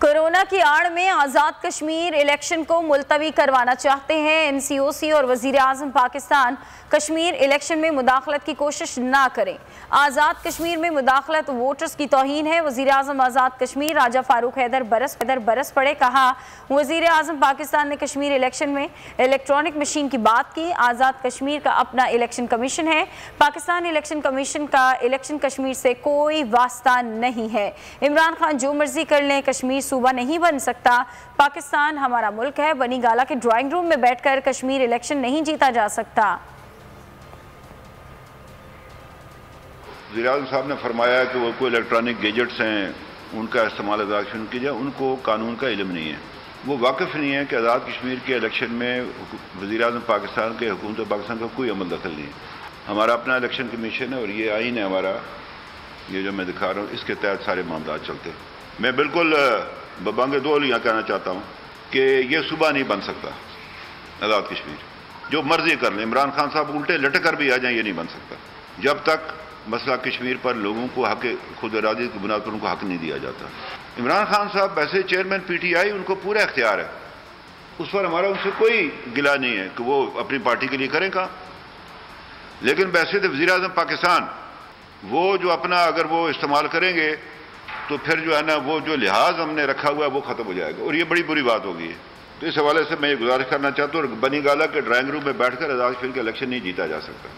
Corona की आड़ में आज़ाद कश्मीर इलेक्शन को मुलतवी करवाना चाहते हैं NCOC और वज़ीर आज़म पाकिस्तान कश्मीर इलेक्शन में मुदाखलत की कोशिश ना करें। आज़ाद कश्मीर में मुदाखलत वोटर्स की तौहीन है। वज़ीर आज़म आज़ाद कश्मीर राजा फारूक हैदर बरस पड़े। कहा, वज़ीर आज़म पाकिस्तान ने कश्मीर इलेक्शन में इलेक्ट्रॉनिक मशीन की बात की। आज़ाद कश्मीर का अपना इलेक्शन कमीशन है। पाकिस्तान इलेक्शन कमीशन का इलेक्शन कश्मीर से कोई वास्ता नहीं है। इमरान खान जो मर्जी कर लें, कश्मीर सूबा नहीं बन सकता। पाकिस्तान हमारा मुल्क है। बनी गाला के ड्राइंग रूम में बैठकर कश्मीर इलेक्शन नहीं जीता जा सकता। वज़ीर आज़म साहब ने फरमाया कि वो कोई इलेक्ट्रॉनिक गैजेट्स हैं, उनका इस्तेमाल शुरू किया जाए। उनको कानून का इल्म नहीं है, वो वाकिफ़ नहीं है कि आज़ाद कश्मीर के इलेक्शन में वज़ीर आज़म पाकिस्तान के हुकूमत पाकिस्तान का कोई अमल दखल नहीं है। हमारा अपना इलेक्शन कमीशन है और ये आइन है हमारा, ये जो मैं दिखा रहा हूँ, इसके तहत सारे मामला चलते हैं। मैं बिल्कुल बबांगे दो यहाँ कहना चाहता हूँ कि ये सूबा नहीं बन सकता। आज़ाद कश्मीर जो मर्जी कर लें, इमरान खान साहब उल्टे लटक कर भी आ जाएं, ये नहीं बन सकता जब तक मसला कश्मीर पर लोगों को हक खुद इरादे की बुनियाद पर उनको हक नहीं दिया जाता। इमरान खान साहब वैसे चेयरमैन PTI, उनको पूरा इख्तियार है, उस पर हमारा उनसे कोई गिला नहीं है कि वो अपनी पार्टी के लिए करें काम। लेकिन वैसे तो वज़ीर आज़म पाकिस्तान वो जो अपना अगर वो इस्तेमाल करेंगे तो फिर जो है ना, वो जो लिहाज हमने रखा हुआ है वो ख़त्म हो जाएगा और ये बड़ी बुरी बात होगी। तो इस हवाले से मैं ये गुजारिश करना चाहता हूँ, बनी गाला के ड्राइंग रूम में बैठकर आज़ाद कश्मीर का इलेक्शन नहीं जीता जा सकता।